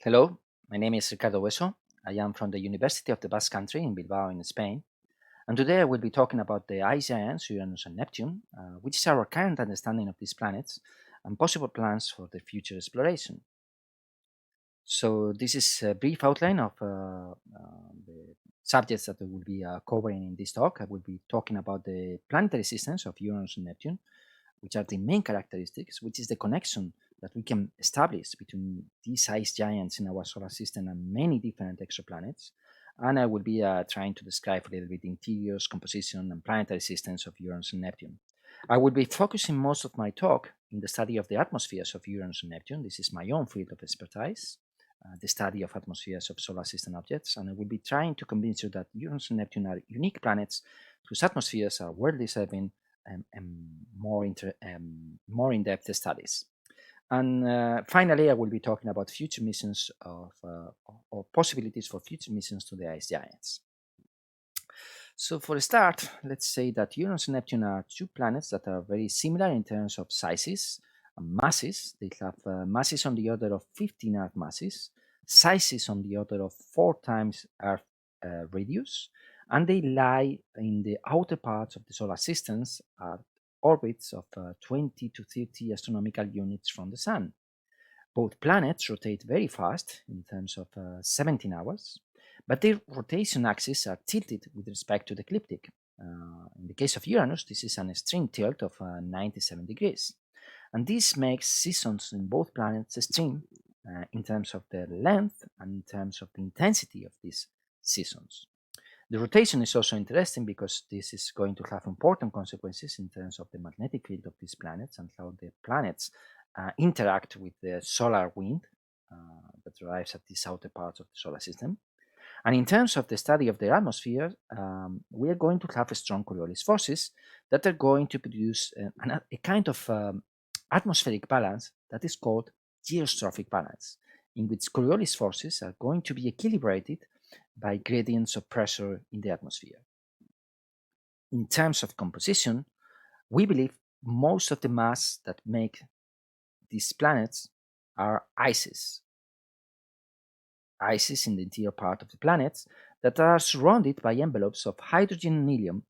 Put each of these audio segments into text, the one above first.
Hello, my name is Ricardo Hueso. I am from the University of the Basque Country in Bilbao in Spain. And today I will be talking about the ice giants Uranus and Neptune, which is our current understanding of these planets and possible plans for the future exploration. So this is a brief outline of the subjects that we will be covering in this talk. I will be talking about the planetary systems of Uranus and Neptune, which are the main characteristics, which is the connection that we can establish between these ice giants in our solar system and many different exoplanets. And I will be trying to describe a little bit the interiors, composition, and planetary systems of Uranus and Neptune. I will be focusing most of my talk in the study of the atmospheres of Uranus and Neptune. This is my own field of expertise, the study of atmospheres of solar system objects, and I will be trying to convince you that Uranus and Neptune are unique planets whose atmospheres are worth deserving more in-depth studies. And finally, I will be talking about future missions or possibilities for future missions to the ice giants. So for a start, let's say that Uranus and Neptune are two planets that are very similar in terms of sizes and masses. They have masses on the order of 15 Earth masses, sizes on the order of 4 times Earth radius, and they lie in the outer parts of the solar systems at orbits of 20 to 30 astronomical units from the Sun. Both planets rotate very fast in terms of 17 hours, but their rotation axes are tilted with respect to the ecliptic. In the case of Uranus, this is an extreme tilt of 97 degrees. And this makes seasons in both planets extreme in terms of their length and in terms of the intensity of these seasons. The rotation is also interesting because this is going to have important consequences in terms of the magnetic field of these planets and how the planets interact with the solar wind that arrives at these outer parts of the solar system. And in terms of the study of their atmosphere, we are going to have strong Coriolis forces that are going to produce a kind of atmospheric balance that is called geostrophic balance, in which Coriolis forces are going to be equilibrated by gradients of pressure in the atmosphere. In terms of composition, we believe most of the mass that make these planets are ices. Ices in the interior part of the planets that are surrounded by envelopes of hydrogen and helium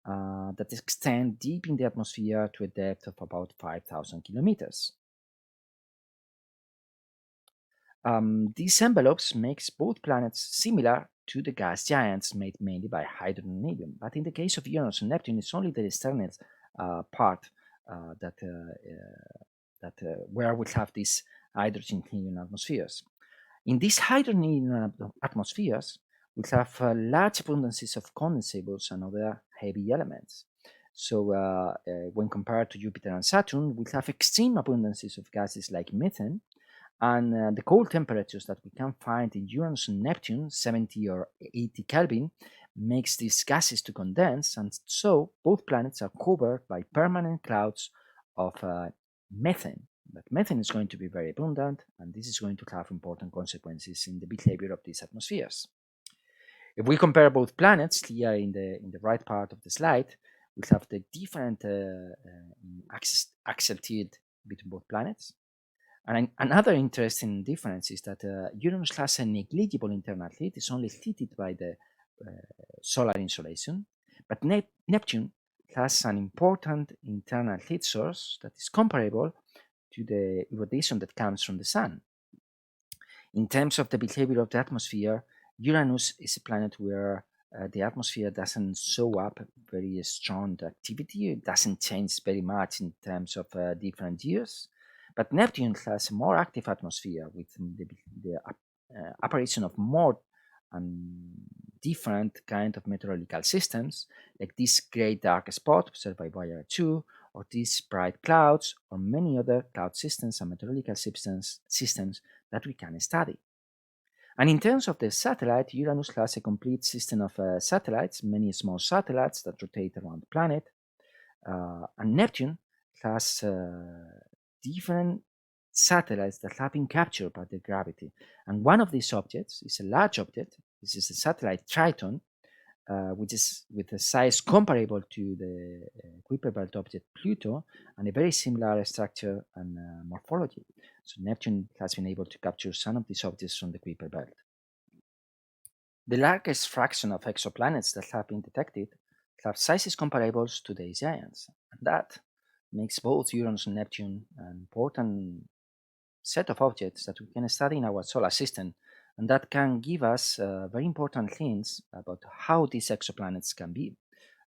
that extend deep in the atmosphere to a depth of about 5,000 kilometers. These envelopes makes both planets similar to the gas giants made mainly by hydrogen and helium, but in the case of Uranus and Neptune, it's only the external part where we have these hydrogen helium atmospheres. In these hydrogen helium atmospheres, we have large abundances of condensables and other heavy elements. So when compared to Jupiter and Saturn, we have extreme abundances of gases like methane, and the cold temperatures that we can find in Uranus and Neptune, 70 or 80 Kelvin, makes these gases to condense, and so both planets are covered by permanent clouds of methane. But methane is going to be very abundant, and this is going to have important consequences in the behavior of these atmospheres. If we compare both planets, here in the right part of the slide, we have the different axial tilt between both planets. And another interesting difference is that Uranus has a negligible internal heat, it's only heated by the solar insolation, but Neptune has an important internal heat source that is comparable to the irradiation that comes from the Sun. In terms of the behavior of the atmosphere, Uranus is a planet where the atmosphere doesn't show up very strong activity, it doesn't change very much in terms of different years. But Neptune has a more active atmosphere with the apparition of more and different kind of meteorological systems, like this great dark spot observed by Voyager 2, or these bright clouds, or many other cloud systems and meteorological systems that we can study. And in terms of the satellite, Uranus has a complete system of satellites, many small satellites that rotate around the planet, and Neptune has different satellites that have been captured by the gravity. And one of these objects is a large object. This is the satellite Triton, which is with a size comparable to the Kuiper belt object Pluto and a very similar structure and morphology. So Neptune has been able to capture some of these objects from the Kuiper belt. The largest fraction of exoplanets that have been detected have sizes comparable to the giants, and that makes both Uranus and Neptune an important set of objects that we can study in our solar system, and that can give us very important hints about how these exoplanets can be.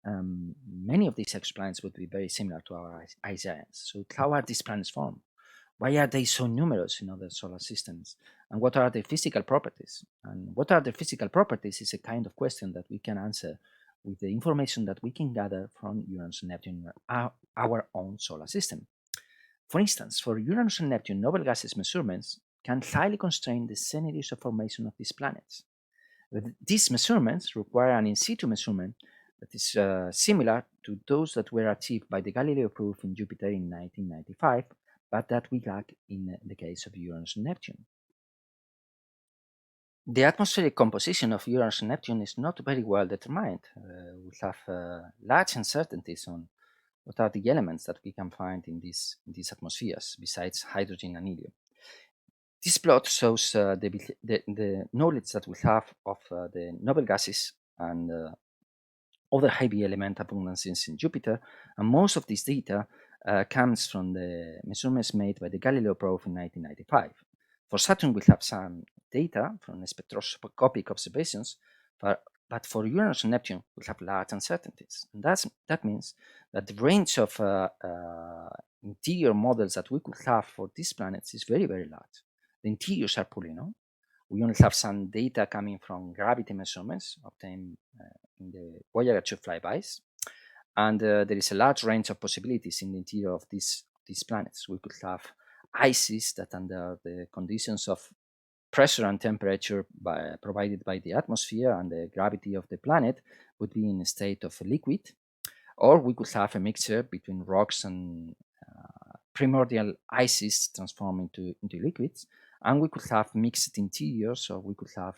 Many of these exoplanets would be very similar to our ice giants. So, how are these planets formed? Why are they so numerous in other solar systems? And what are their physical properties? And what are their physical properties is a kind of question that we can answer with the information that we can gather from Uranus and Neptune, our own solar system. For instance, for Uranus and Neptune, noble gases measurements can highly constrain the scenarios of formation of these planets. These measurements require an in situ measurement that is similar to those that were achieved by the Galileo proof in Jupiter in 1995, but that we lack in the case of Uranus and Neptune. The atmospheric composition of Uranus and Neptune is not very well determined. We have large uncertainties on what are the elements that we can find in these atmospheres besides hydrogen and helium. This plot shows the knowledge that we have of the noble gases and other heavy element abundances in Jupiter, and most of this data comes from the measurements made by the Galileo probe in 1995. For Saturn, we have some data from spectroscopic observations, but for Uranus and Neptune, we have large uncertainties. And that means that the range of interior models that we could have for these planets is very, very large. The interiors are poorly known. We only have some data coming from gravity measurements obtained in the Voyager 2 flybys. And there is a large range of possibilities in the interior of these planets. We could have ices that, under the conditions of pressure and temperature provided by the atmosphere and the gravity of the planet, would be in a state of liquid. Or we could have a mixture between rocks and primordial ices transformed into liquids. And we could have mixed interiors, or we could have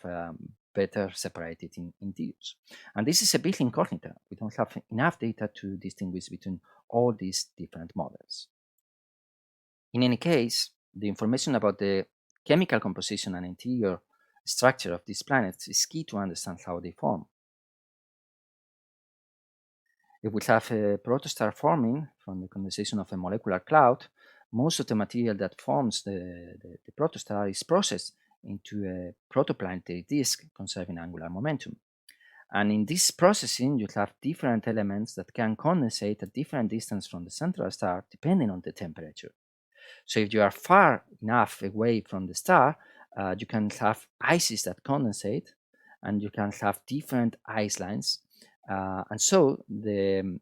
better separated interiors. And this is a big incognita. We don't have enough data to distinguish between all these different models. In any case, the information about the chemical composition and interior structure of these planets is key to understand how they form. If we have a protostar forming from the condensation of a molecular cloud, most of the material that forms the protostar is processed into a protoplanetary disk conserving angular momentum. And in this processing, you have different elements that can condensate at different distance from the central star depending on the temperature. So if you are far enough away from the star, you can have ices that condensate, and you can have different ice lines. And so the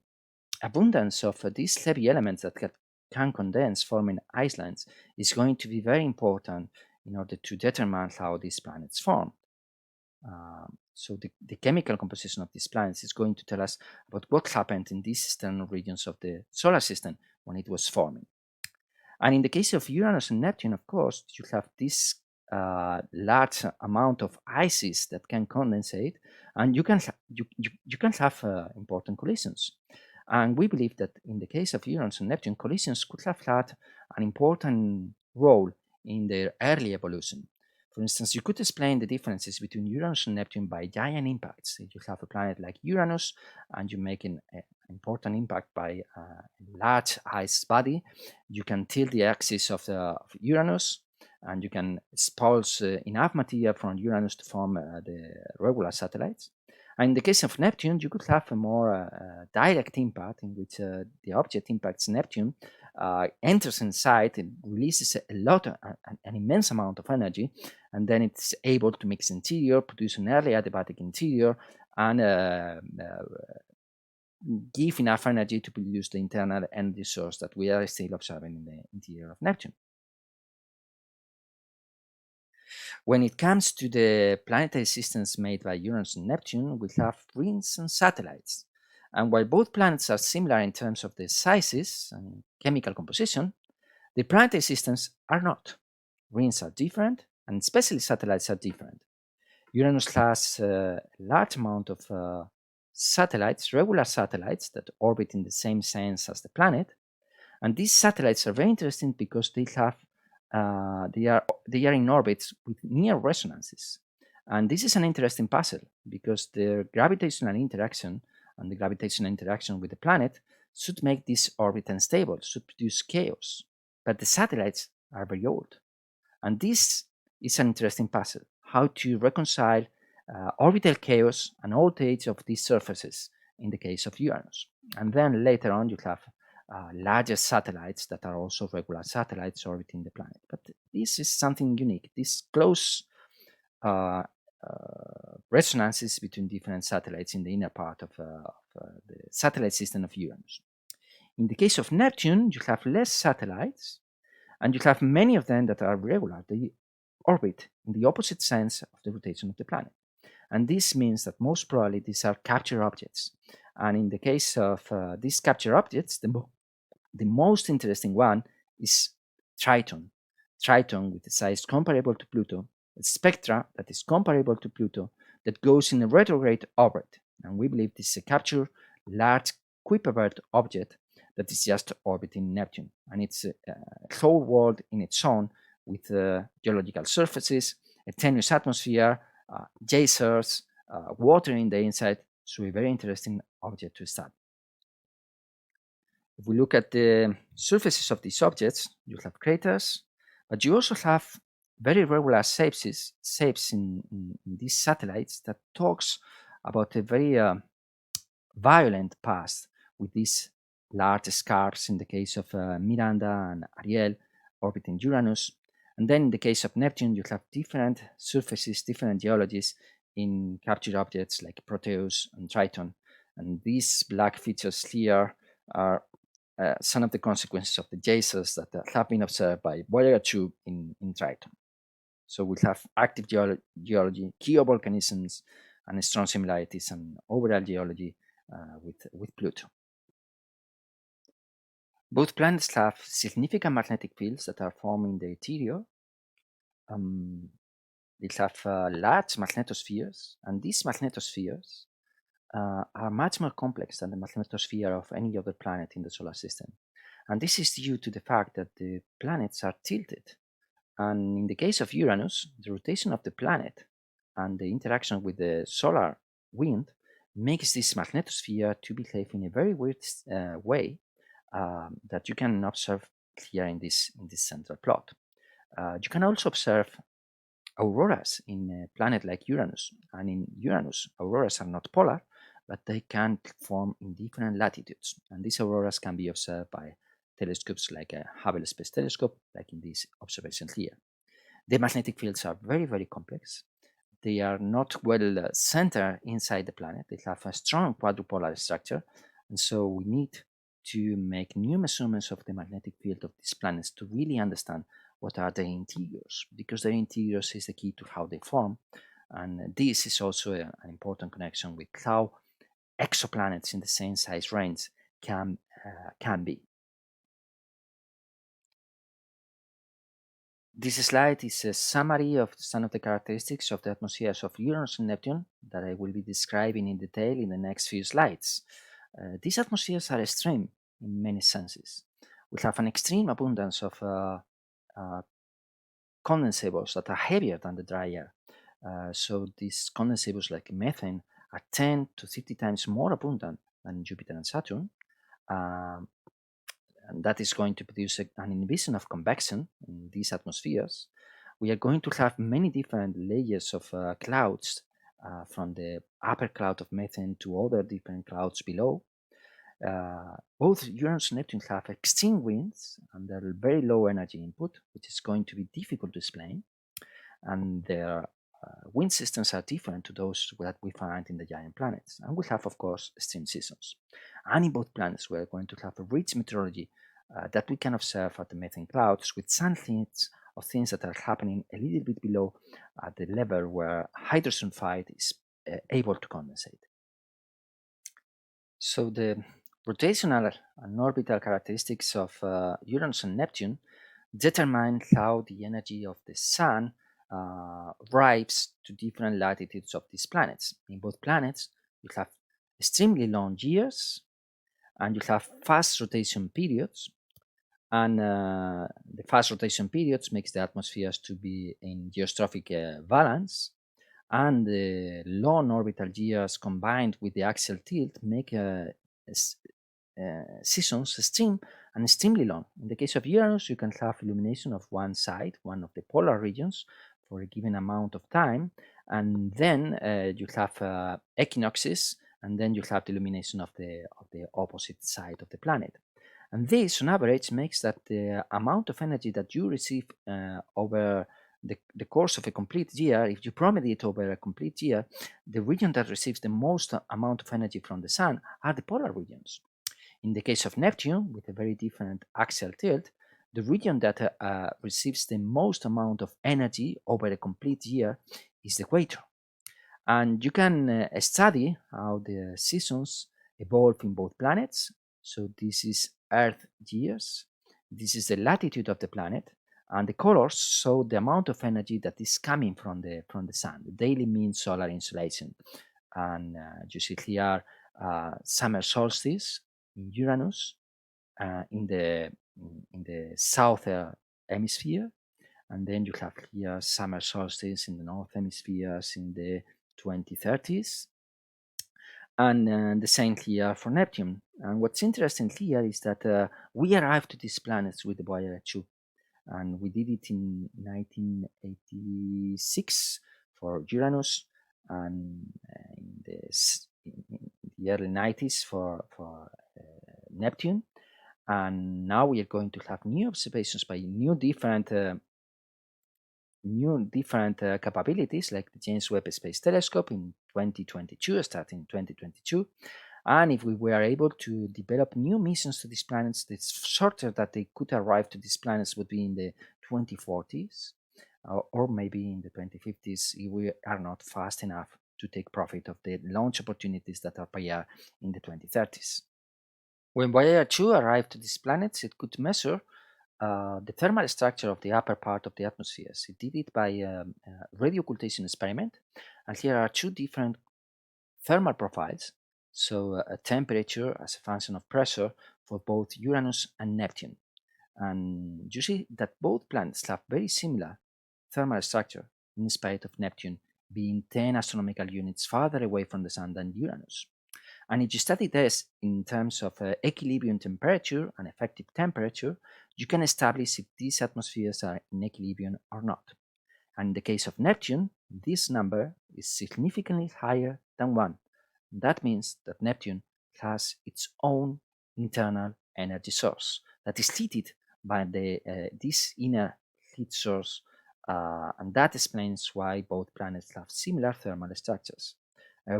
abundance of these heavy elements that can condense forming ice lines is going to be very important in order to determine how these planets form. So the chemical composition of these planets is going to tell us about what happened in these external regions of the solar system when it was forming. And in the case of Uranus and Neptune, of course, you have this large amount of ices that can condensate, and you can have important collisions. And we believe that in the case of Uranus and Neptune, collisions could have had an important role in their early evolution. For instance, you could explain the differences between Uranus and Neptune by giant impacts. If you have a planet like Uranus and you make an important impact by a large ice body, you can tilt the axis of Uranus, and you can expulse enough material from Uranus to form the regular satellites. And in the case of Neptune, you could have a more direct impact in which the object impacts Neptune, enters inside, and releases an immense amount of energy, and then it's able to mix interior, produce an early adiabatic interior, and give enough energy to produce the internal energy source that we are still observing in the interior of Neptune. When it comes to the planetary systems made by Uranus and Neptune, we have rings and satellites. And while both planets are similar in terms of their sizes and chemical composition, the planetary systems are not. Rings are different, and especially satellites are different. Uranus has a large amount of satellites, regular satellites that orbit in the same sense as the planet. And these satellites are very interesting because they are in orbits with near resonances. And this is an interesting puzzle because their gravitational interaction and the gravitational interaction with the planet should make this orbit unstable, should produce chaos. But the satellites are very old. And this is an interesting puzzle, how to reconcile orbital chaos and old age of these surfaces in the case of Uranus. And then later on, you have larger satellites that are also regular satellites orbiting the planet. But this is something unique. This close resonances between different satellites in the inner part of the satellite system of Uranus. In the case of Neptune, you have less satellites, and you have many of them that are regular. They orbit in the opposite sense of the rotation of the planet. And this means that most probably these are capture objects. And in the case of these capture objects, the most interesting one is Triton. Triton with a size comparable to Pluto, a spectra that is comparable to Pluto, that goes in a retrograde orbit. And we believe this is a capture large Kuiper belt object that is just orbiting Neptune. And it's a whole world in its own with geological surfaces, a tenuous atmosphere, geysers, water in the inside. So a very interesting object to study. If we look at the surfaces of these objects, you have craters, but you also have very regular shapes in these satellites that talks about a very violent past with these large scarps in the case of Miranda and Ariel orbiting Uranus. And then in the case of Neptune, you have different surfaces, different geologies in captured objects like Proteus and Triton. And these black features here are some of the consequences of the geysers that have been observed by Voyager 2 in Triton. So we have active geology, geovolcanisms, and strong similarities and overall geology with Pluto. Both planets have significant magnetic fields that are forming the interior. They have large magnetospheres, and these magnetospheres are much more complex than the magnetosphere of any other planet in the solar system. And this is due to the fact that the planets are tilted. And in the case of Uranus, the rotation of the planet and the interaction with the solar wind makes this magnetosphere to behave in a very weird way that you can observe here in this central plot. You can also observe auroras in a planet like Uranus. And in Uranus, auroras are not polar, but they can form in different latitudes. And these auroras can be observed by telescopes like a Hubble Space Telescope, like in this observation here. The magnetic fields are very, very complex. They are not well centered inside the planet. They have a strong quadrupolar structure. And so we need to make new measurements of the magnetic field of these planets to really understand what are their interiors, because their interiors is the key to how they form. And this is also an important connection with how exoplanets in the same size range can be. This slide is a summary of some of the characteristics of the atmospheres of Uranus and Neptune that I will be describing in detail in the next few slides. These atmospheres are extreme in many senses. We have an extreme abundance of condensables that are heavier than the dry air. So these condensables like methane are 10 to 50 times more abundant than Jupiter and Saturn. And that is going to produce an inhibition of convection in these atmospheres. We are going to have many different layers of clouds from the upper cloud of methane to other different clouds below. Both Uranus and Neptune have extreme winds and they're very low energy input, which is going to be difficult to explain. And their wind systems are different to those that we find in the giant planets. And we have, of course, extreme seasons. And in both planets, we're going to have a rich meteorology that we can observe at the methane clouds with some hints of things that are happening a little bit below at the level where hydrogen sulphide is able to condensate. So the rotational and orbital characteristics of Uranus and Neptune determine how the energy of the Sun arrives to different latitudes of these planets. In both planets, you have extremely long years, and you have fast rotation periods. And the fast rotation periods makes the atmospheres to be in geostrophic balance, and the long orbital years combined with the axial tilt make seasons extreme and extremely long. In the case of Uranus, you can have illumination of one side, one of the polar regions, for a given amount of time, and then you have equinoxes, and then you have the illumination of the opposite side of the planet. And this, on average, makes that the amount of energy that you receive over the course of a complete year, if you promediate it over a complete year, the region that receives the most amount of energy from the sun are the polar regions. In the case of Neptune, with a very different axial tilt, the region that receives the most amount of energy over a complete year is the equator. And you can study how the seasons evolve in both planets. So this is Earth years, this is the latitude of the planet, and the colors show the amount of energy that is coming from the sun, the daily mean solar insolation. And you see here summer solstice in Uranus, in the south hemisphere, and then you have here summer solstice in the north hemispheres in the 2030s, and the same here for Neptune. And what's interesting here is that we arrived to these planets with the Voyager 2, and we did it in 1986 for Uranus, and in the early 90s for Neptune. And now we are going to have new observations by new different capabilities, like the James Webb Space Telescope in 2022, starting in 2022. And if we were able to develop new missions to these planets, the shorter that they could arrive to these planets would be in the 2040s, or maybe in the 2050s if we are not fast enough to take profit of the launch opportunities that appear in the 2030s. When Voyager 2 arrived to these planets, it could measure the thermal structure of the upper part of the atmospheres. It did it by a radio occultation experiment, and here are two different thermal profiles. So a temperature as a function of pressure for both Uranus and Neptune. And you see that both planets have very similar thermal structure, in spite of Neptune being 10 astronomical units farther away from the Sun than Uranus. And if you study this in terms of equilibrium temperature and effective temperature, you can establish if these atmospheres are in equilibrium or not. And in the case of Neptune, this number is significantly higher than 1. That means that Neptune has its own internal energy source that is heated by this inner heat source, and that explains why both planets have similar thermal structures.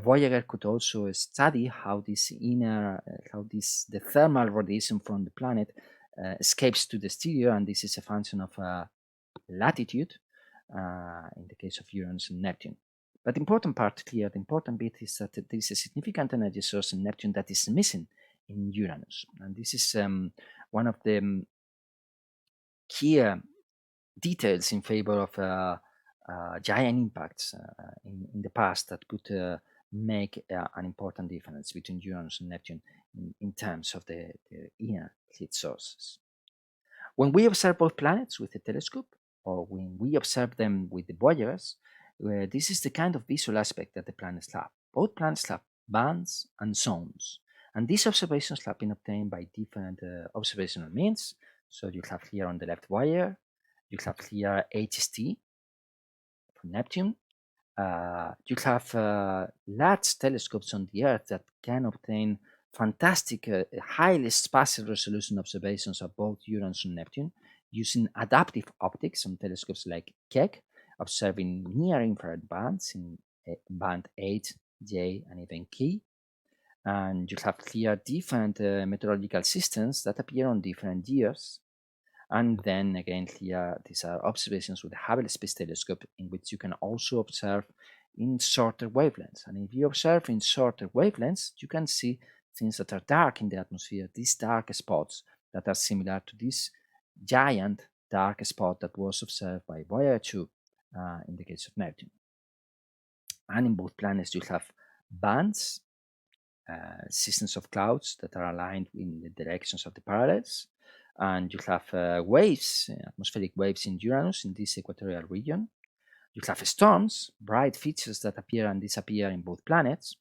Voyager could also study how the thermal radiation from the planet escapes to the exterior, and this is a function of latitude in the case of Uranus and Neptune. But the important part here, the important bit, is that there is a significant energy source in Neptune that is missing in Uranus, and this is one of the key details in favor of giant impacts in the past that could make an important difference between Uranus and Neptune in terms of the inner heat sources. When we observe both planets with a telescope, or when we observe them with the Voyagers, this is the kind of visual aspect that the planets have. Both planets have bands and zones, and these observations have been obtained by different observational means. So you have here on the left Voyager, you have here JWST for Neptune. You have large telescopes on the Earth that can obtain fantastic, highly spatial resolution observations of both Uranus and Neptune using adaptive optics on telescopes like Keck, observing near-infrared bands in band H, J, and even K. And you have here different meteorological systems that appear on different years. And then again here, these are observations with the Hubble Space Telescope, in which you can also observe in shorter wavelengths. And if you observe in shorter wavelengths, you can see things that are dark in the atmosphere, these dark spots that are similar to this giant dark spot that was observed by Voyager 2 in the case of Neptune. And in both planets, you have bands systems of clouds that are aligned in the directions of the parallels. And you have waves, atmospheric waves in Uranus in this equatorial region. You have storms, bright features that appear and disappear in both planets.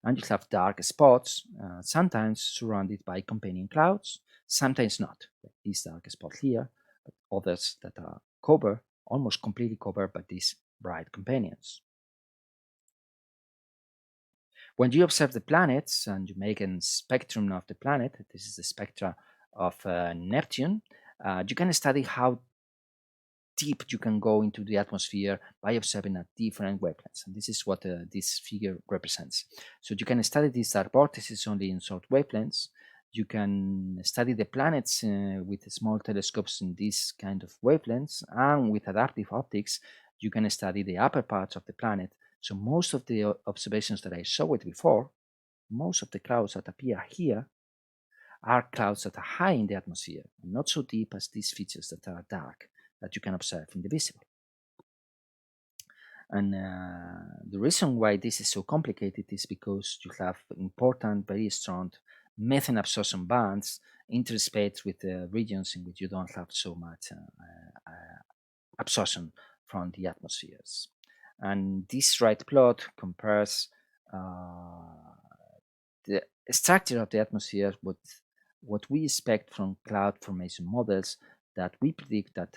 And you have dark spots, sometimes surrounded by companion clouds, sometimes not, like this dark spot here, but others that are covered, almost completely covered by these bright companions. When you observe the planets and you make a spectrum of the planet, this is the spectra of Neptune, you can study how deep you can go into the atmosphere by observing at different wavelengths. And this is what this figure represents. So you can study these dark vortices only in short wavelengths. You can study the planets with small telescopes in this kind of wavelengths, and with adaptive optics, you can study the upper parts of the planet. So most of the observations that I showed before, most of the clouds that appear here are clouds that are high in the atmosphere, and not so deep as these features that are dark, that you can observe in the visible. And the reason why this is so complicated is because you have important, very strong methane absorption bands interspaced with regions in which you don't have so much absorption from the atmospheres. And this right plot compares the structure of the atmosphere with what we expect from cloud formation models, that we predict that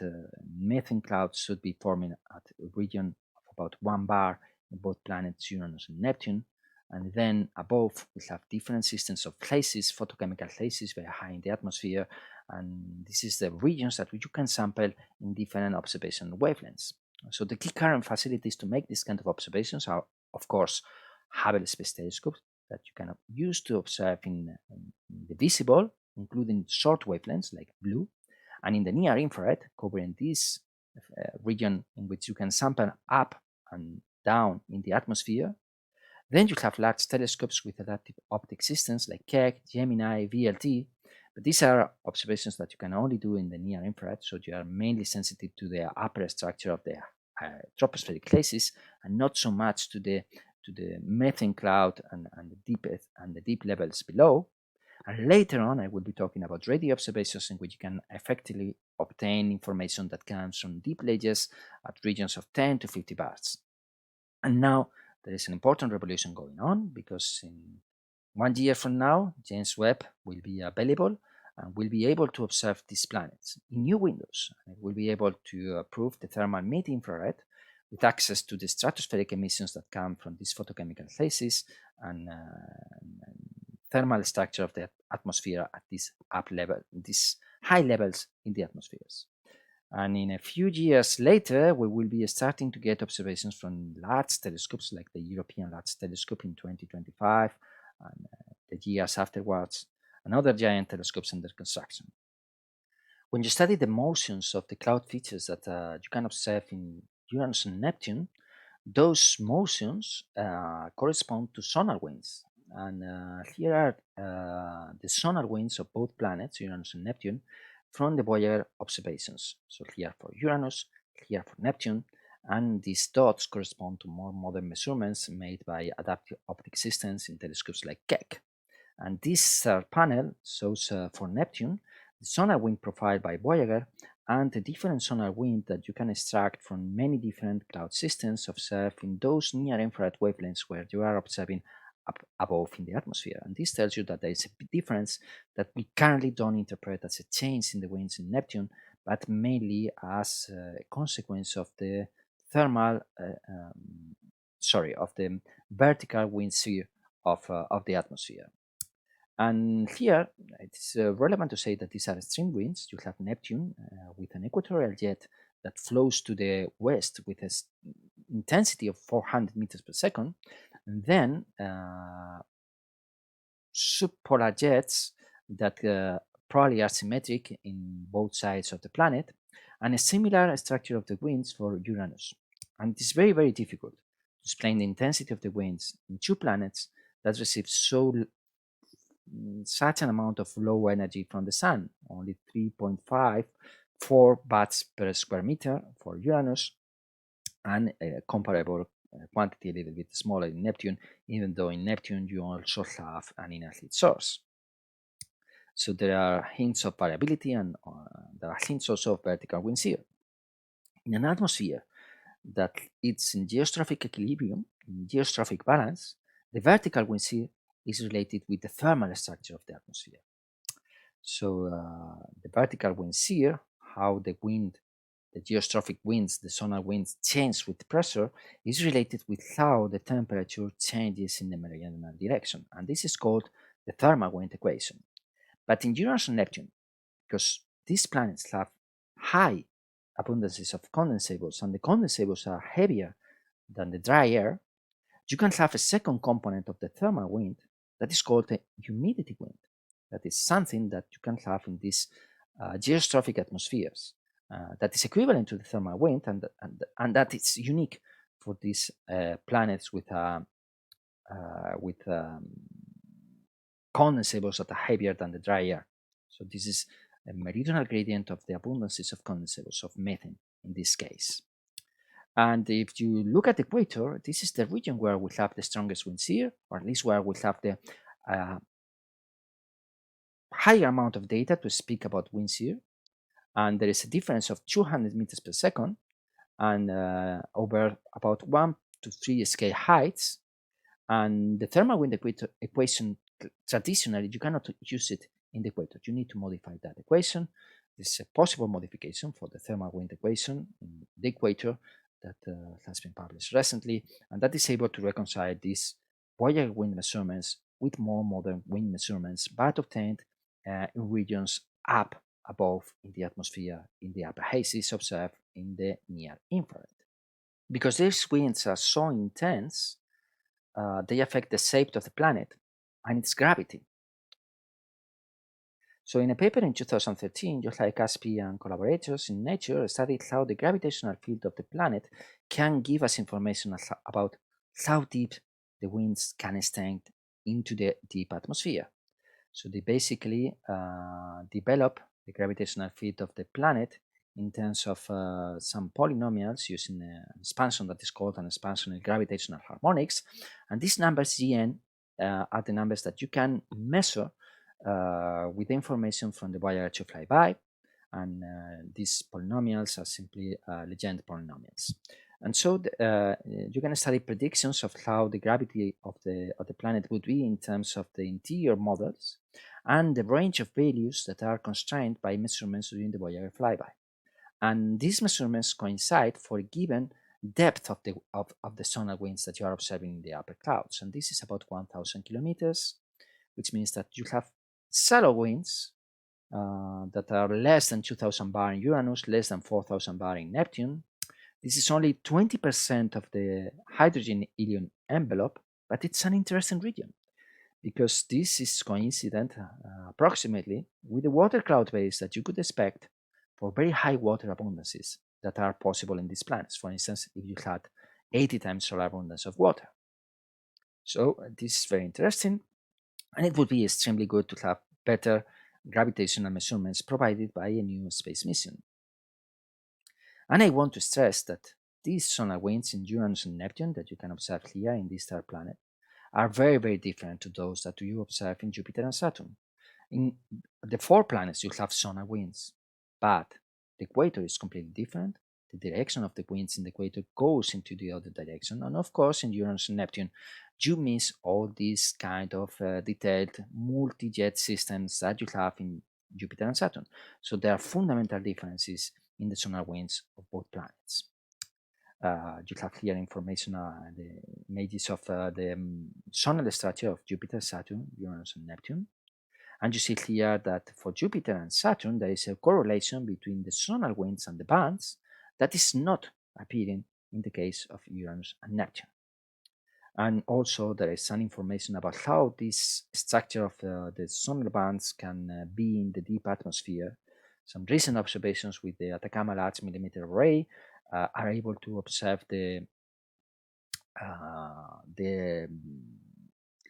methane clouds should be forming at a region of about 1 bar in both planets Uranus and Neptune. And then above, we have different systems of phases, photochemical phases very high in the atmosphere. And this is the regions that you can sample in different observation wavelengths. So the key current facilities to make this kind of observations are, of course, Hubble Space Telescope that you can use to observe in the visible, including short wavelengths like blue, and in the near infrared, covering this region in which you can sample up and down in the atmosphere. Then you have large telescopes with adaptive optic systems like Keck, Gemini, VLT, but these are observations that you can only do in the near infrared, so you are mainly sensitive to the upper structure of the tropospheric phases, and not so much to the methane cloud and the deep levels below. And later on, I will be talking about radio observations in which you can effectively obtain information that comes from deep layers at regions of 10 to 50 bars. And now there is an important revolution going on, because in 1 year from now, James Webb will be available and will be able to observe these planets in new windows. And it will be able to prove the thermal mid-infrared with access to the stratospheric emissions that come from these photochemical phases and thermal structure of the atmosphere at this these high levels in the atmospheres. And in a few years later, we will be starting to get observations from large telescopes like the European Large Telescope in 2025 and the years afterwards, and other giant telescopes under construction. When you study the motions of the cloud features that you can observe in Uranus and Neptune, those motions correspond to sonar winds. And here are the sonar winds of both planets, Uranus and Neptune, from the Voyager observations. So here for Uranus, here for Neptune, and these dots correspond to more modern measurements made by adaptive optic systems in telescopes like Keck. And this panel shows for Neptune the sonar wind profile by Voyager and the different sonar wind that you can extract from many different cloud systems observed in those near-infrared wavelengths where you are observing up above in the atmosphere. And this tells you that there is a difference that we currently don't interpret as a change in the winds in Neptune, but mainly as a consequence of the of the vertical wind shear of the atmosphere. And here, it's relevant to say that these are extreme winds. You have Neptune with an equatorial jet that flows to the west with an intensity of 400 meters per second. And then subpolar jets that probably are symmetric in both sides of the planet, and a similar structure of the winds for Uranus. And it is very, very difficult to explain the intensity of the winds in two planets that receive such an amount of low energy from the sun, only 3.54 watts per square meter for Uranus, and comparable quantity a little bit smaller in Neptune, even though in Neptune you also have an inner heat source. So there are hints of variability, and there are hints also of vertical wind shear. In an atmosphere that it's in geostrophic equilibrium, in geostrophic balance, the vertical wind shear is related with the thermal structure of the atmosphere. So the vertical wind shear, how the wind, the geostrophic winds, the zonal winds change with pressure, is related with how the temperature changes in the meridional direction. And this is called the thermal wind equation. But in Uranus and Neptune, because these planets have high abundances of condensables, and the condensables are heavier than the dry air, you can have a second component of the thermal wind that is called the humidity wind. That is something that you can have in these geostrophic atmospheres that is equivalent to the thermal wind, and that is unique for these planets with condensables that are heavier than the dry air. So this is a meridional gradient of the abundances of condensables, of methane in this case. And if you look at the equator, this is the region where we have the strongest wind shear, or at least where we have the higher amount of data to speak about wind shear. And there is a difference of 200 meters per second and over about 1 to 3 scale heights. And the thermal wind equation, traditionally, you cannot use it in the equator. You need to modify that equation. This is a possible modification for the thermal wind equation in the equator that has been published recently, and that is able to reconcile these Voyager wind measurements with more modern wind measurements, but obtained in regions up above in the atmosphere, in the upper hazes observed in the near infrared. Because these winds are so intense, they affect the shape of the planet and its gravity. So in a paper in 2013, Yoshai Caspi and collaborators in Nature studied how the gravitational field of the planet can give us information about how deep the winds can extend into the deep atmosphere. So they basically develop the gravitational field of the planet in terms of some polynomials using an expansion that is called an expansional gravitational harmonics. And these numbers, Gn, are the numbers that you can measure with information from the Voyager 2 flyby, and these polynomials are simply legend polynomials. And so you can study predictions of how the gravity of the planet would be in terms of the interior models and the range of values that are constrained by measurements during the Voyager flyby. And these measurements coincide for a given depth of the zonal winds that you are observing in the upper clouds. And this is about 1,000 kilometers, which means that you have shallow winds that are less than 2,000 bar in Uranus, less than 4,000 bar in Neptune. This is only 20% of the hydrogen helium envelope, but it's an interesting region because this is coincident approximately with the water cloud base that you could expect for very high water abundances that are possible in these planets. For instance, if you had 80 times solar abundance of water. So this is very interesting, and it would be extremely good to have better gravitational measurements provided by a new space mission. And I want to stress that these solar winds in Uranus and Neptune that you can observe here in this star planet are very, very different to those that you observe in Jupiter and Saturn. In the 4 planets, you have solar winds, but the equator is completely different. The direction of the winds in the equator goes into the other direction. And of course, in Uranus and Neptune, you miss all these kind of detailed multi-jet systems that you have in Jupiter and Saturn. So there are fundamental differences in the solar winds of both planets. You have here information, the images of the zonal structure of Jupiter, Saturn, Uranus, and Neptune. And you see here that for Jupiter and Saturn, there is a correlation between the zonal winds and the bands that is not appearing in the case of Uranus and Neptune. And also there is some information about how this structure of the zonal bands can be in the deep atmosphere. Some recent observations with the Atacama Large Millimeter Array are able to observe the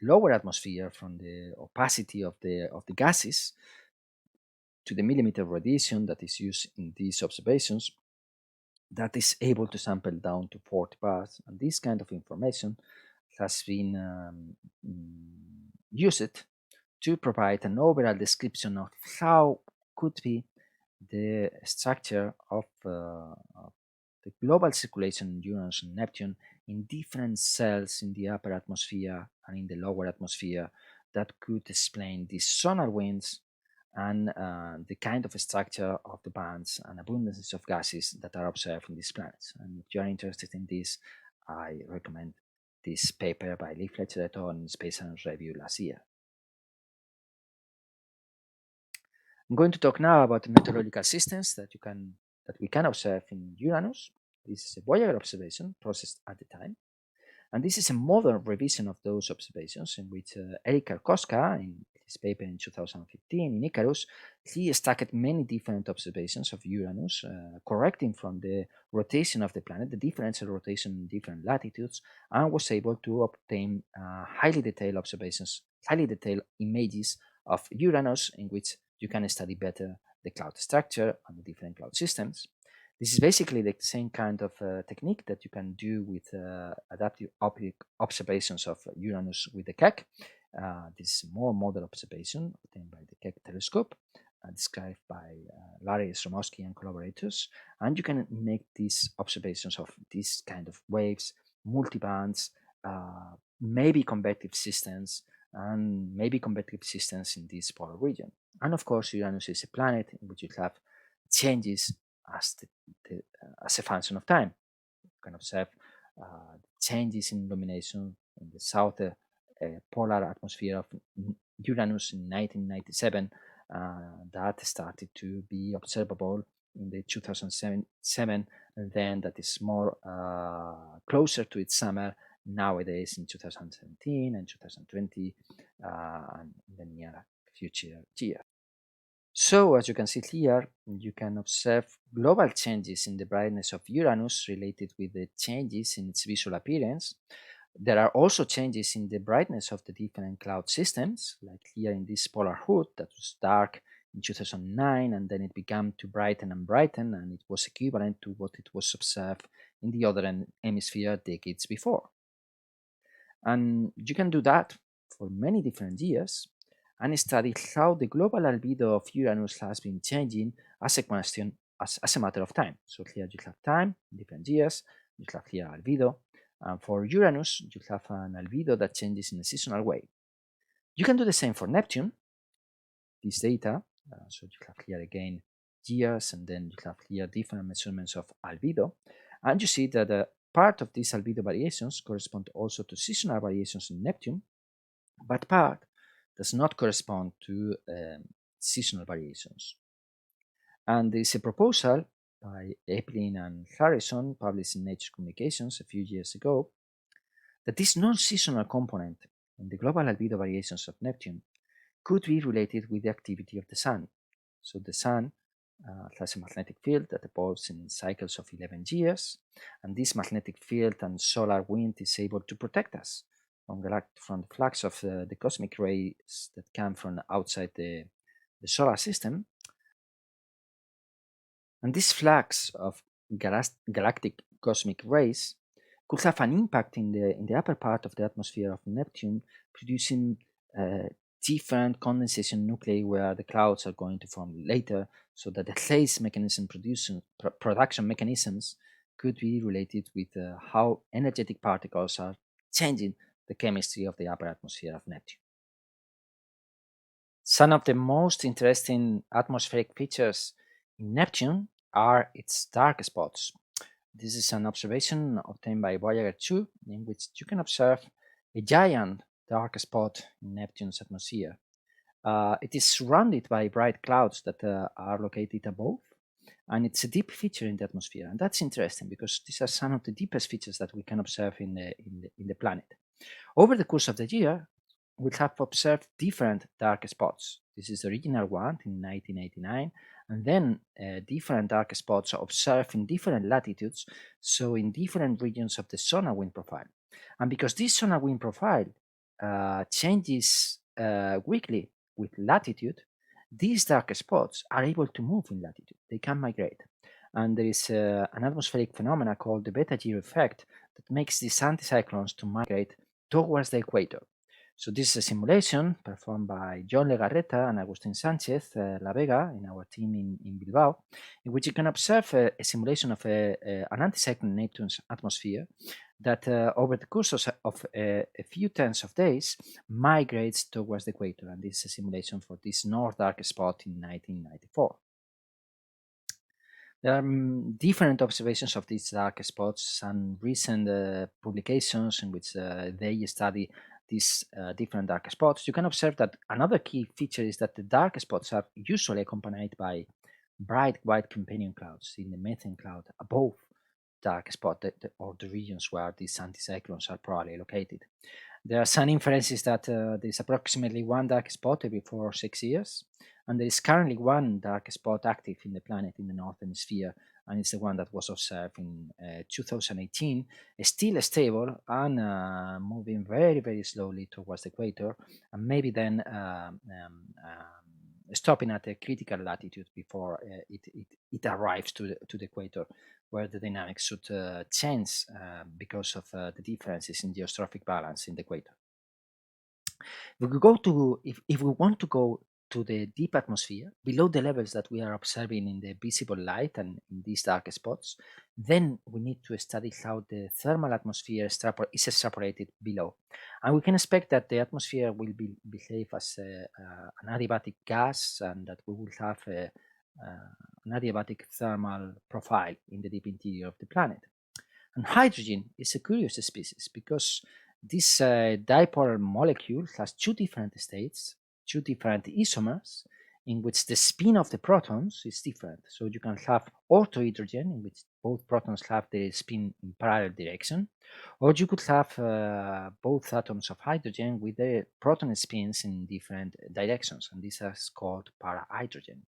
lower atmosphere from the opacity of the gases to the millimeter radiation that is used in these observations. that is able to sample down to 40 parts. And this kind of information has been used to provide an overall description of how could be the structure of the global circulation in Uranus and Neptune in different cells in the upper atmosphere and in the lower atmosphere that could explain the solar winds and the kind of structure of the bands and abundances of gases that are observed in these planets. And if you are interested in this, I recommend this paper by Lee Fletcher et al. In Space Science Review last year. I'm going to talk now about the meteorological systems that we can observe in Uranus. This is a Voyager observation processed at the time. And this is a modern revision of those observations in which Eric Karkoska, in his paper in 2015 in Icarus, he stacked many different observations of Uranus, correcting from the rotation of the planet, the differential rotation in different latitudes, and was able to obtain highly detailed observations, highly detailed images of Uranus in which you can study better the cloud structure and the different cloud systems. This is basically the same kind of technique that you can do with adaptive optic observations of Uranus with the Keck. This is a more modern observation obtained by the Keck telescope, described by Larry Stromowski and collaborators. And you can make these observations of this kind of waves, multibands, maybe convective systems, and maybe convective systems in this polar region. And of course, Uranus is a planet in which you have changes as a function of time. You can observe changes in illumination in the southern polar atmosphere of Uranus in 1997 that started to be observable in the 2007, and then that is more closer to its summer nowadays in 2017 and 2020 and in the near future year. So, as you can see here, you can observe global changes in the brightness of Uranus related with the changes in its visual appearance. There are also changes in the brightness of the different cloud systems, like here in this polar hood that was dark in 2009 and then it began to brighten and brighten, and it was equivalent to what it was observed in the other hemisphere decades before. And you can do that for many different years and study how the global albedo of Uranus has been changing as a matter of time. So here you have time, different years, you have here albedo. And for Uranus, you have an albedo that changes in a seasonal way. You can do the same for Neptune, this data. So you have here again years, and then you have here different measurements of albedo. And you see that part of these albedo variations correspond also to seasonal variations in Neptune, but part does not correspond to seasonal variations. And there is a proposal by Eplin and Harrison, published in Nature Communications a few years ago, that this non-seasonal component in the global albedo variations of Neptune could be related with the activity of the Sun. So the Sun has a magnetic field that evolves in cycles of 11 years, and this magnetic field and solar wind is able to protect us from the flux of the cosmic rays that come from outside the solar system. And this flux of galactic cosmic rays could have an impact in the upper part of the atmosphere of Neptune, producing different condensation nuclei where the clouds are going to form later, so that the phase mechanism production mechanisms could be related with how energetic particles are changing the chemistry of the upper atmosphere of Neptune. Some of the most interesting atmospheric features in Neptune are its dark spots. This is an observation obtained by Voyager 2, in which you can observe a giant dark spot in Neptune's atmosphere. It is surrounded by bright clouds that are located above, and it's a deep feature in the atmosphere. And that's interesting because these are some of the deepest features that we can observe in the planet. Over the course of the year, we have observed different dark spots. This is the original one in 1989, and then different dark spots are observed in different latitudes, so in different regions of the solar wind profile. And because this solar wind profile changes weekly with latitude, these dark spots are able to move in latitude. They can migrate. and there is an atmospheric phenomena called the beta Giro effect that makes these anticyclones to migrate towards the equator. So this is a simulation performed by John Legarreta and Agustin Sanchez La Vega in our team in Bilbao, in which you can observe a simulation of an anticyclone Neptune's atmosphere that over the course of a few tens of days migrates towards the equator. And this is a simulation for this north dark spot in 1994. There are different observations of these dark spots and recent publications in which they study these different dark spots. You can observe that another key feature is that the dark spots are usually accompanied by bright white companion clouds in the methane cloud above dark spot or the regions where these anticyclones are probably located. There are some inferences that there is approximately one dark spot every 4 or 6 years, and there is currently one dark spot active in the planet in the northern hemisphere, and it's the one that was observed in 2018, still stable and moving very, very slowly towards the equator, and maybe then stopping at a critical latitude before it arrives to the equator, where the dynamics should change because of the differences in geostrophic balance in the equator. If we want to go to the deep atmosphere, below the levels that we are observing in the visible light and in these dark spots, then we need to study how the thermal atmosphere is extrapolated below. And we can expect that the atmosphere will behave as an adiabatic gas, and that we will have an adiabatic thermal profile in the deep interior of the planet. And hydrogen is a curious species because this dipolar molecule has two different states, two different isomers, in which the spin of the protons is different. So you can have orthohydrogen, in which both protons have the spin in parallel direction, or you could have both atoms of hydrogen with the proton spins in different directions, and this is called parahydrogen.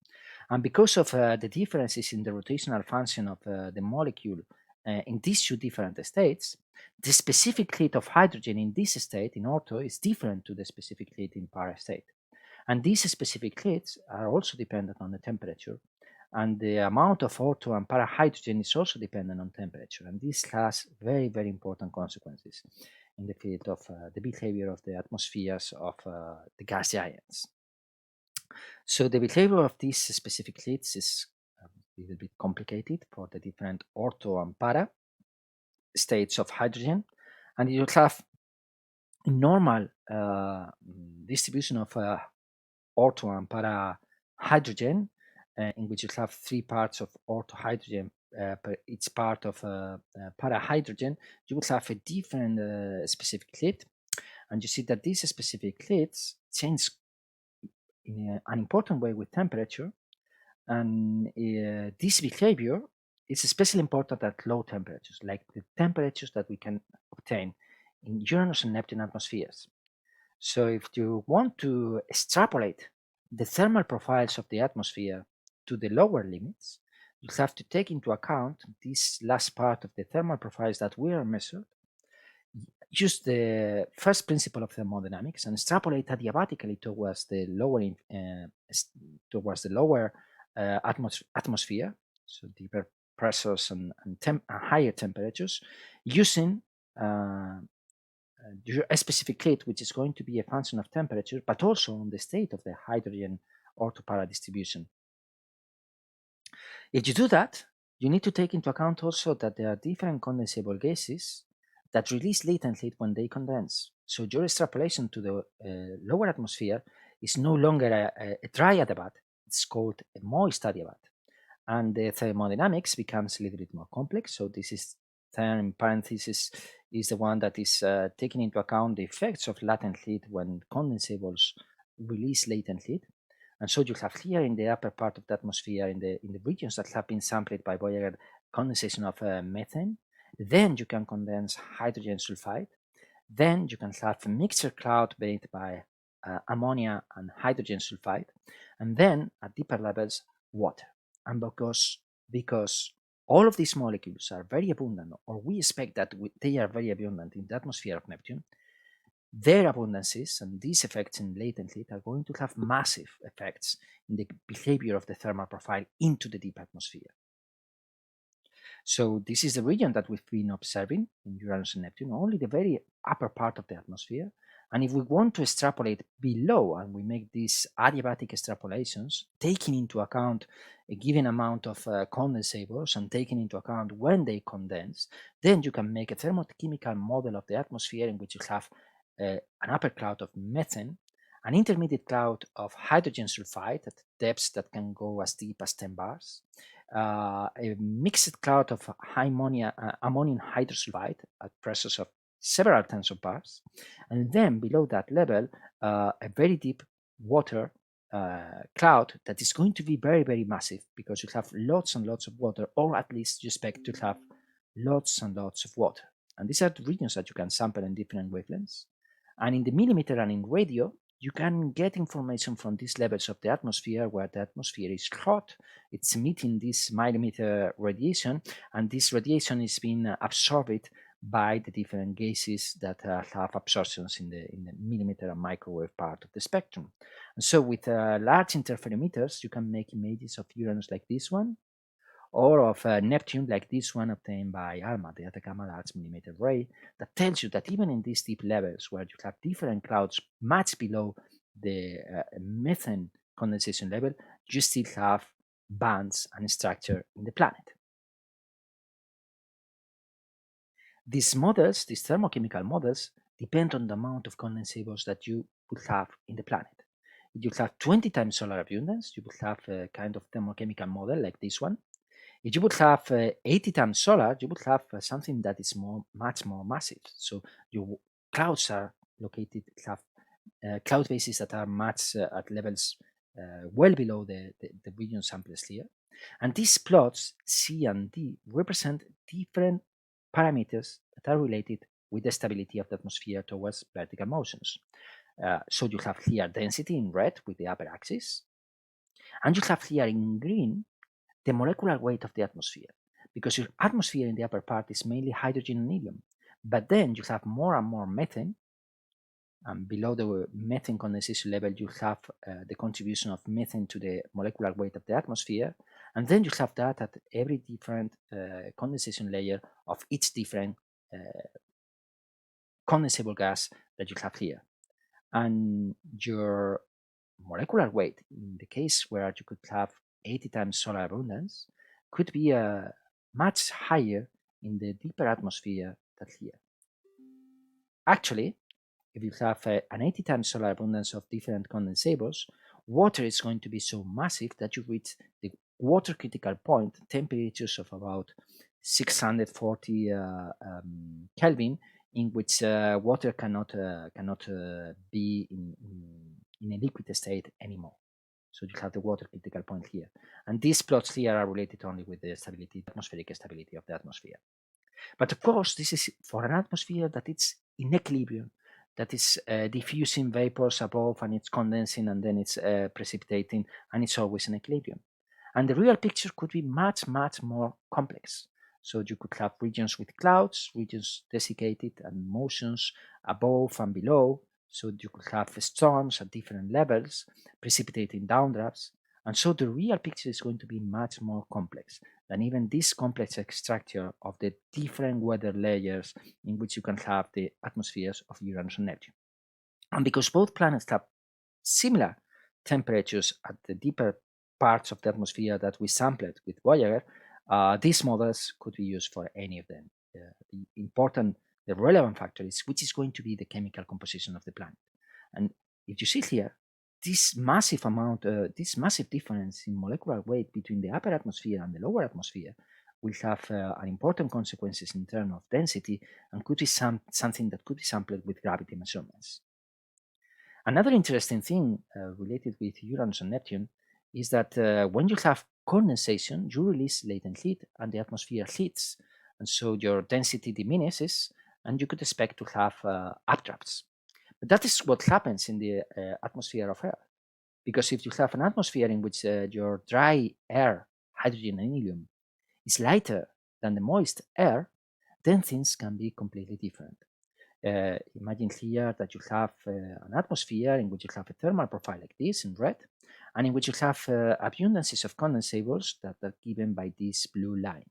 And because of the differences in the rotational function of the molecule in these two different states, the specific heat of hydrogen in this state, in ortho, is different to the specific heat in para state. And these specific heats are also dependent on the temperature, and the amount of ortho and para hydrogen is also dependent on temperature. And this has very, very important consequences in the field of the behavior of the atmospheres of the gas giants. So the behavior of these specific heats is a little bit complicated for the different ortho and para states of hydrogen, and you have a normal distribution of ortho and para hydrogen, in which you have 3 parts of ortho hydrogen per each part of para hydrogen. You will have a different specific heat, and you see that these specific heats change in an important way with temperature, and this behavior is especially important at low temperatures, like the temperatures that we can obtain in Uranus and Neptune atmospheres. So if you want to extrapolate the thermal profiles of the atmosphere to the lower limits, you have to take into account this last part of the thermal profiles that we are measured, use the first principle of thermodynamics and extrapolate adiabatically towards the lower atmosphere, so deeper pressures and higher temperatures, using a specific heat, which is going to be a function of temperature, but also on the state of the hydrogen orthopara distribution. If you do that, you need to take into account also that there are different condensable gases that release latent heat when they condense. So your extrapolation to the lower atmosphere is no longer a dry adiabat, it's called a moist adiabat. And the thermodynamics becomes a little bit more complex. So this is in parentheses is the one that is taking into account the effects of latent heat when condensables release latent heat. And so you have here in the upper part of the atmosphere, in the regions that have been sampled by Voyager, condensation of methane. Then you can condense hydrogen sulphide. Then you can have a mixture cloud made by ammonia and hydrogen sulphide. And then at deeper levels, water. And because all of these molecules are very abundant, or we expect that they are very abundant in the atmosphere of Neptune, their abundances and these effects in latent heat are going to have massive effects in the behavior of the thermal profile into the deep atmosphere. So this is the region that we've been observing in Uranus and Neptune, only the very upper part of the atmosphere. And if we want to extrapolate below, and we make these adiabatic extrapolations, taking into account a given amount of condensables and taking into account when they condense, then you can make a thermochemical model of the atmosphere in which you have an upper cloud of methane, an intermediate cloud of hydrogen sulfide at depths that can go as deep as 10 bars, a mixed cloud of ammonium hydrosulfide at pressures of several tens of bars, and then below that level, a very deep water cloud that is going to be very, very massive because you have lots and lots of water, or at least you expect to have lots and lots of water. And these are the regions that you can sample in different wavelengths. And in the millimeter and in radio, you can get information from these levels of the atmosphere where the atmosphere is hot, it's emitting this millimeter radiation, and this radiation is being absorbed by the different gases that have absorptions in the millimeter and microwave part of the spectrum. And so with large interferometers, you can make images of Uranus like this one, or of Neptune like this one obtained by ALMA, the Atacama Large Millimeter Array, that tells you that even in these deep levels where you have different clouds much below the methane condensation level, you still have bands and structure in the planet. These models, these thermochemical models, depend on the amount of condensables that you would have in the planet. If you have 20 times solar abundance, you would have a kind of thermochemical model like this one. If you would have 80 times solar, you would have something that is much more massive. So your clouds are located, have cloud bases that are much at levels well below the region samples here. And these plots, C and D, represent different parameters that are related with the stability of the atmosphere towards vertical motions. So you have here density in red with the upper axis, and you have here in green the molecular weight of the atmosphere, because your atmosphere in the upper part is mainly hydrogen and helium, but then you have more and more methane, and below the methane condensation level you have the contribution of methane to the molecular weight of the atmosphere, and then you have that at every different condensation layer of each different condensable gas that you have here. And your molecular weight, in the case where you could have 80 times solar abundance, could be much higher in the deeper atmosphere than here. Actually, if you have an 80 times solar abundance of different condensables, water is going to be so massive that you reach the water critical point, temperatures of about 640 Kelvin, in which water cannot be in a liquid state anymore. So you have the water critical point here. And these plots here are related only with the stability, atmospheric stability of the atmosphere. But of course, this is for an atmosphere that it's in equilibrium, that is diffusing vapors above and it's condensing and then it's precipitating, and it's always in equilibrium. And the real picture could be much, much more complex. So you could have regions with clouds, regions desiccated, and motions above and below. So you could have storms at different levels, precipitating downdrafts. And so the real picture is going to be much more complex than even this complex structure of the different weather layers in which you can have the atmospheres of Uranus and Neptune. And because both planets have similar temperatures at the deeper parts of the atmosphere that we sampled with Voyager, these models could be used for any of them. The relevant factor is which is going to be the chemical composition of the planet. And if you see here, this massive difference in molecular weight between the upper atmosphere and the lower atmosphere will have an important consequences in terms of density and could be something that could be sampled with gravity measurements. Another interesting thing related with Uranus and Neptune is that when you have condensation, you release latent heat and the atmosphere heats, and so your density diminishes, and you could expect to have updrafts. But that is what happens in the atmosphere of Earth, because if you have an atmosphere in which your dry air, hydrogen and helium, is lighter than the moist air, then things can be completely different. Imagine here that you have an atmosphere in which you have a thermal profile like this in red, and in which you have abundances of condensables that are given by this blue line.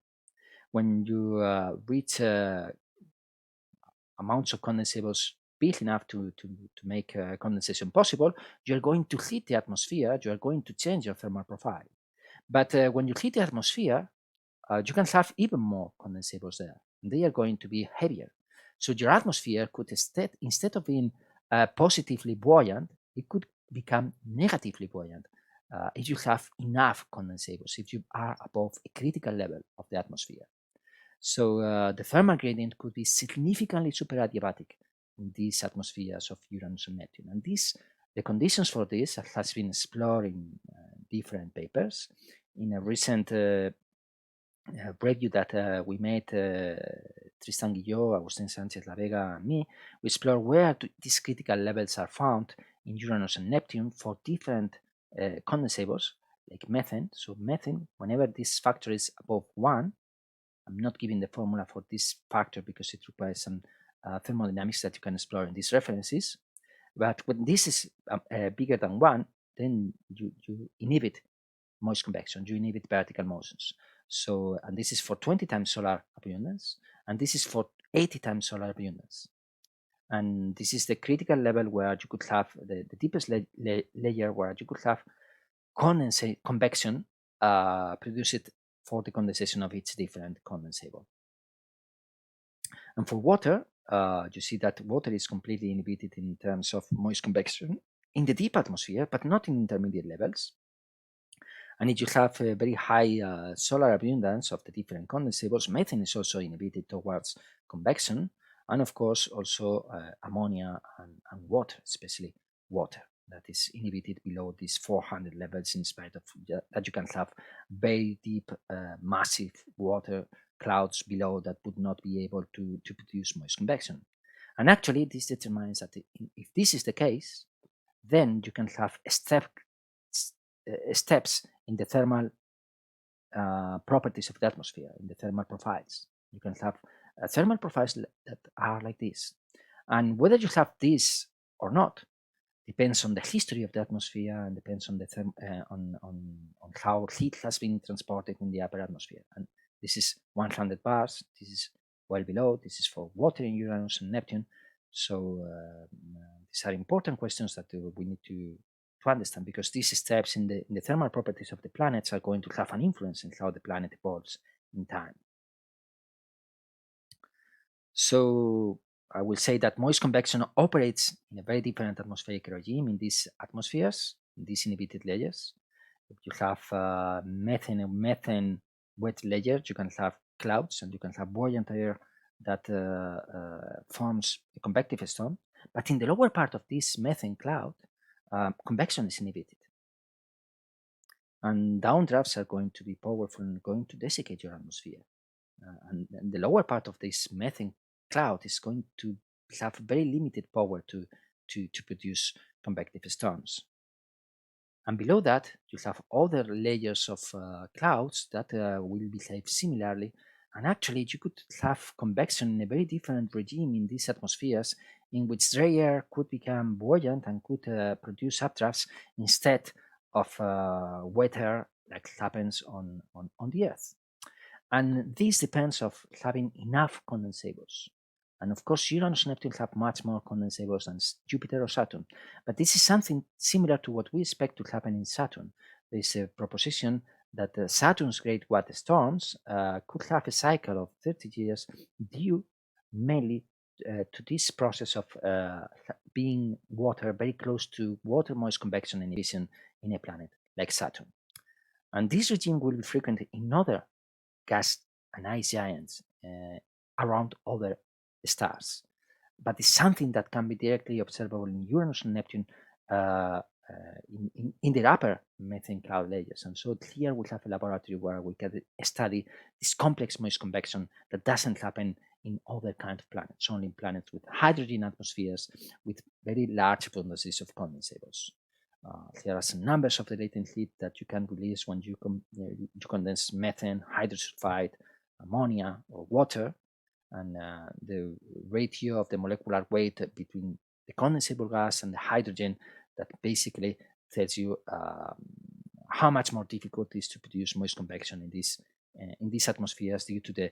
when you reach amounts of condensables big enough to make condensation possible, you're going to heat the atmosphere, you are going to change your thermal profile. But when you heat the atmosphere, you can have even more condensables there. They are going to be heavier. So your atmosphere could instead of being positively buoyant, it could become negatively buoyant if you have enough condensables, if you are above a critical level of the atmosphere. So the thermal gradient could be significantly superadiabatic in these atmospheres of Uranus and Neptune. And the conditions for this has been explored in different papers. In a recent review that we made, Tristan Guillot, Agustin Sanchez La Vega, and me, we explore where these critical levels are found in Uranus and Neptune for different condensables, like methane. So methane, whenever this factor is above 1, I'm not giving the formula for this factor because it requires some thermodynamics that you can explore in these references. But when this is bigger than 1, then you inhibit moist convection, you inhibit vertical motions. So, and this is for 20 times solar abundance, and this is for 80 times solar abundance. And this is the critical level where you could have the deepest layer where you could have convection produced for the condensation of each different condensable. And for water, you see that water is completely inhibited in terms of moist convection in the deep atmosphere, but not in intermediate levels. And if you have a very high solar abundance of the different condensables, methane is also inhibited towards convection, and of course also ammonia and water, especially water, that is inhibited below these 400 levels, in spite of that you can have very deep, massive water clouds below that would not be able to produce moist convection. And actually, this determines that if this is the case, then you can have steps in the thermal properties of the atmosphere, in the thermal profiles. You can have thermal profiles that are like this. And whether you have this or not depends on the history of the atmosphere and depends on the on how heat has been transported in the upper atmosphere. And this is 100 bars. This is well below. This is for water in Uranus and Neptune. So these are important questions that we need to understand, because these steps in the thermal properties of the planets are going to have an influence in how the planet evolves in time. So I will say that moist convection operates in a very different atmospheric regime in these atmospheres, in these inhibited layers. If you have methane wet layers, you can have clouds and you can have buoyant air that forms a convective storm. But in the lower part of this methane cloud, convection is inhibited. And downdrafts are going to be powerful and going to desiccate your atmosphere. And the lower part of this methane cloud is going to have very limited power to produce convective storms. And below that, you have other layers of clouds that will behave similarly. And actually, you could have convection in a very different regime in these atmospheres, in which dry air could become buoyant and could produce updrafts instead of wet air, like happens on the Earth. And this depends of having enough condensables. And of course, Uranus and Neptune have much more condensables than Jupiter or Saturn. But this is something similar to what we expect to happen in Saturn. There is a proposition that Saturn's great white storms could have a cycle of 30 years due mainly to this process of being water very close to water moist convection and emission in a planet like Saturn. And this regime will be frequent in other gas and ice giants around other stars. But it's something that can be directly observable in Uranus and Neptune in the upper methane cloud layers. And so here we have a laboratory where we can study this complex moist convection that doesn't happen in other kind of planets, only in planets with hydrogen atmospheres with very large abundances of condensables. There are some numbers of the latent heat that you can release when you condense methane, hydrosulphide, ammonia, or water, and the ratio of the molecular weight between the condensable gas and the hydrogen that basically tells you how much more difficult it is to produce moist convection in these in these atmospheres due to the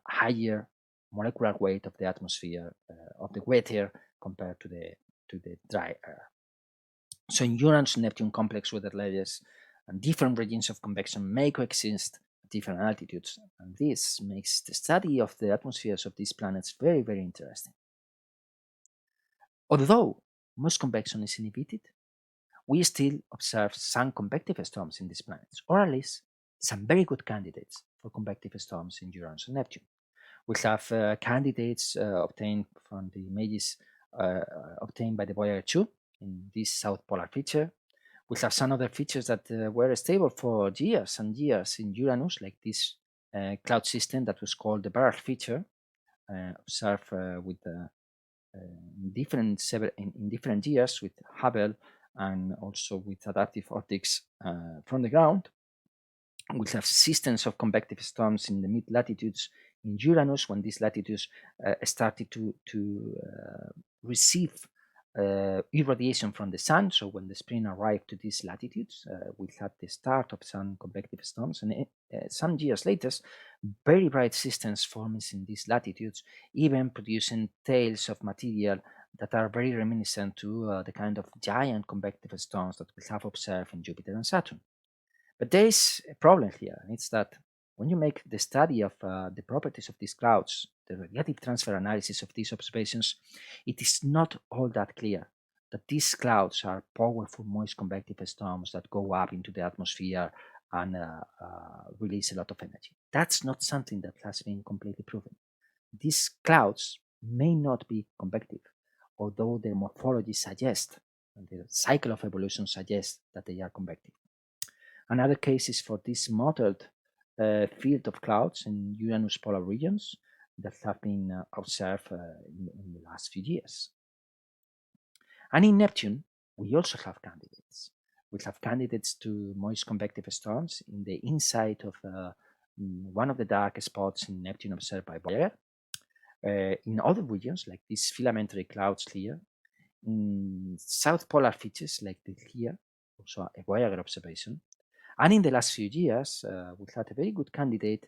higher molecular weight of the atmosphere of the wet air compared to the dry air. So in Uranus and Neptune complex weather layers and different regions of convection may coexist at different altitudes, and this makes the study of the atmospheres of these planets very, very interesting. Although most convection is inhibited, we still observe some convective storms in these planets, or at least some very good candidates for convective storms in Uranus and Neptune. We have candidates obtained from the images obtained by the Voyager 2 in this south polar feature. We have some other features that were stable for years and years in Uranus, like this cloud system that was called the Barrel feature, observed with in different years with Hubble and also with adaptive optics from the ground. We have systems of convective storms in the mid latitudes in Uranus when these latitudes started to receive irradiation from the sun. So when the spring arrived to these latitudes, we had the start of some convective storms, and some years later, very bright systems formed in these latitudes, even producing tails of material that are very reminiscent to the kind of giant convective storms that we have observed in Jupiter and Saturn. But there is a problem here, and it's that when you make the study of the properties of these clouds, the radiative transfer analysis of these observations, it is not all that clear that these clouds are powerful moist convective storms that go up into the atmosphere and release a lot of energy. That's not something that has been completely proven. These clouds may not be convective, although their morphology suggests, and the cycle of evolution suggests that they are convective. Another case is for this mottled field of clouds in Uranus polar regions that have been observed in the last few years. And in Neptune, we also have candidates. We have candidates to moist convective storms in the inside of one of the dark spots in Neptune observed by Voyager. In other regions, like these filamentary clouds here, in south polar features like this here, also a Voyager observation. And in the last few years, we had a very good candidate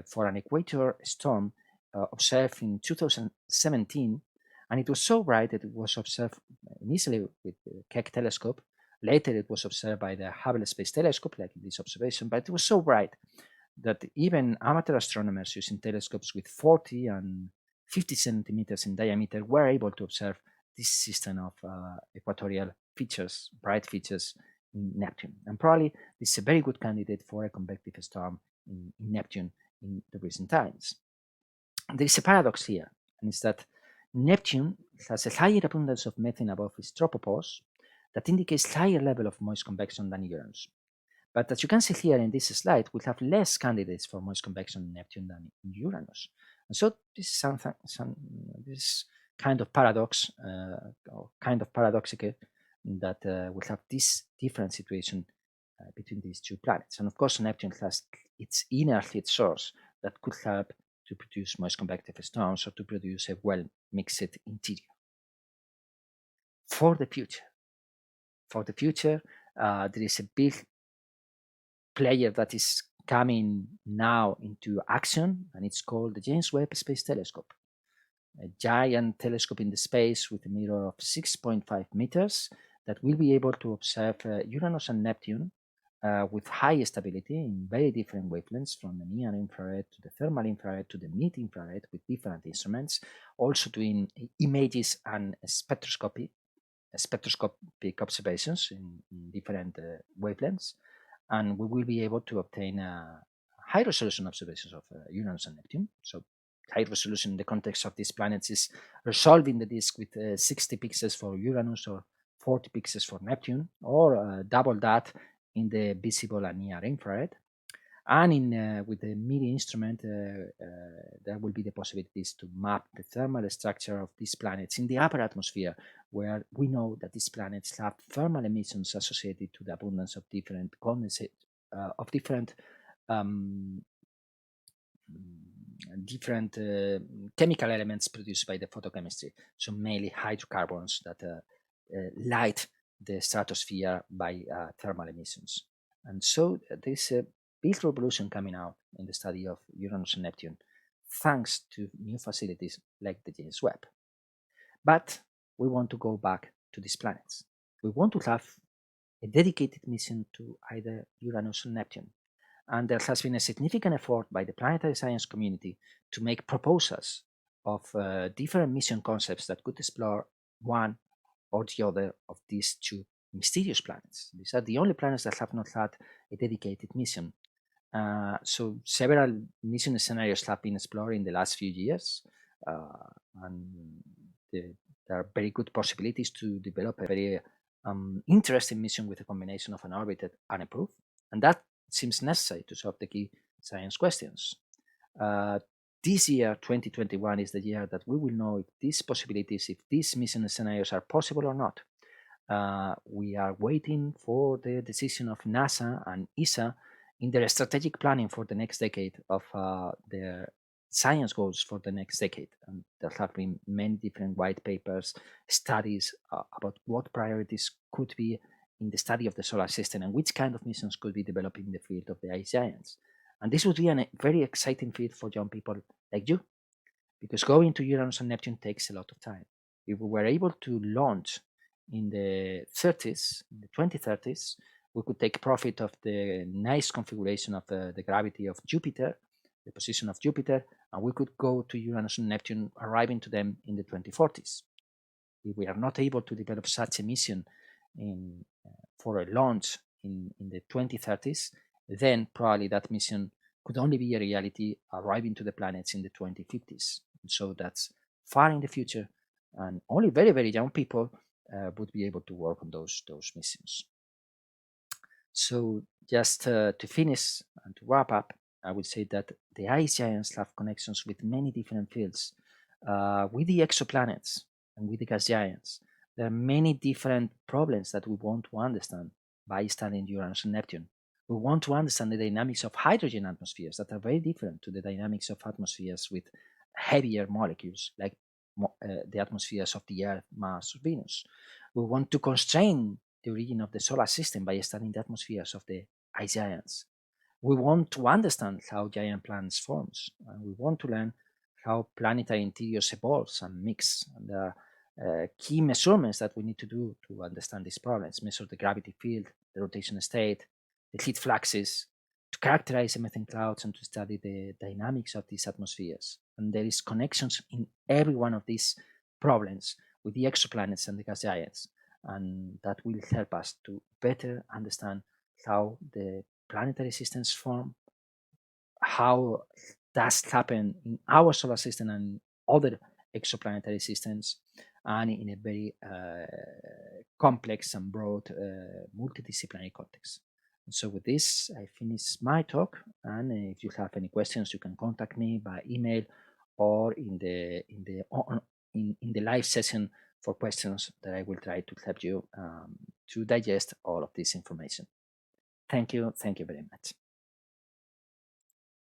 for an equator storm observed in 2017. And it was so bright that it was observed initially with the Keck telescope. Later, it was observed by the Hubble Space Telescope, like in this observation. But it was so bright that even amateur astronomers using telescopes with 40 and 50 centimeters in diameter were able to observe this system of equatorial features, bright features in Neptune. And probably this is a very good candidate for a convective storm in Neptune in the recent times. There is a paradox here, and it's that Neptune has a higher abundance of methane above its tropopause that indicates higher level of moist convection than Uranus. But as you can see here in this slide, we have less candidates for moist convection in Neptune than in Uranus. And so this is this kind of paradox, or kind of paradoxical, that we have this different situation between these two planets. And of course, Neptune has its inner heat source that could help to produce moist convective storms or to produce a well-mixed interior. For the future, there is a big player that is coming now into action, and it's called the James Webb Space Telescope, a giant telescope in the space with a mirror of 6.5 meters that will be able to observe Uranus and Neptune with high stability in very different wavelengths, from the near infrared to the thermal infrared to the mid infrared, with different instruments, also doing images and spectroscopic observations in different wavelengths. And we will be able to obtain high resolution observations of Uranus and Neptune. So high resolution in the context of these planets is resolving the disk with 60 pixels for Uranus or 40 pixels for Neptune, or double that in the visible and near infrared. And with the MIRI instrument, there will be the possibilities to map the thermal structure of these planets in the upper atmosphere, where we know that these planets have thermal emissions associated to the abundance of different condensate, different chemical elements produced by the photochemistry. So mainly hydrocarbons that light the stratosphere by thermal emissions. And so there's a big revolution coming out in the study of Uranus and Neptune, thanks to new facilities like the James Webb. But we want to go back to these planets. We want to have a dedicated mission to either Uranus or Neptune. And there has been a significant effort by the planetary science community to make proposals of different mission concepts that could explore one or the other of these two mysterious planets. These are the only planets that have not had a dedicated mission. So several mission scenarios have been explored in the last few years, and there are very good possibilities to develop a very interesting mission with a combination of an orbited and a proof, and that seems necessary to solve the key science questions. This year, 2021, is the year that we will know if these possibilities, if these mission scenarios are possible or not. We are waiting for the decision of NASA and ESA in their strategic planning for the next decade of their science goals for the next decade. And there have been many different white papers, studies about what priorities could be in the study of the solar system and which kind of missions could be developed in the field of the ice giants. And this would be a very exciting field for young people like you, because going to Uranus and Neptune takes a lot of time. If we were able to launch in the 30s, in the 2030s, we could take profit of the nice configuration of the gravity of Jupiter, the position of Jupiter, and we could go to Uranus and Neptune, arriving to them in the 2040s. If we are not able to develop such a mission for a launch in the 2030s, then probably that mission could only be a reality arriving to the planets in the 2050s. And so that's far in the future, and only very, very young people would be able to work on those missions. So just to finish and to wrap up, I would say that the ice giants have connections with many different fields. With the exoplanets and with the gas giants, there are many different problems that we want to understand by studying Uranus and Neptune. We want to understand the dynamics of hydrogen atmospheres that are very different to the dynamics of atmospheres with heavier molecules, like the atmospheres of the Earth, Mars, or Venus. We want to constrain the origin of the solar system by studying the atmospheres of the ice giants. We want to understand how giant planets forms, and we want to learn how planetary interiors evolves and mix, and the key measurements that we need to do to understand these problems: measure the gravity field, the rotation state, the heat fluxes, to characterize the methane clouds and to study the dynamics of these atmospheres. And there is connections in every one of these problems with the exoplanets and the gas giants, and that will help us to better understand how the planetary systems form, how does happen in our solar system and other exoplanetary systems, and in a very complex and broad multidisciplinary context. And so with this, I finish my talk, and if you have any questions, you can contact me by email or in the live session for questions that I will try to help you to digest all of this information. Thank you very much.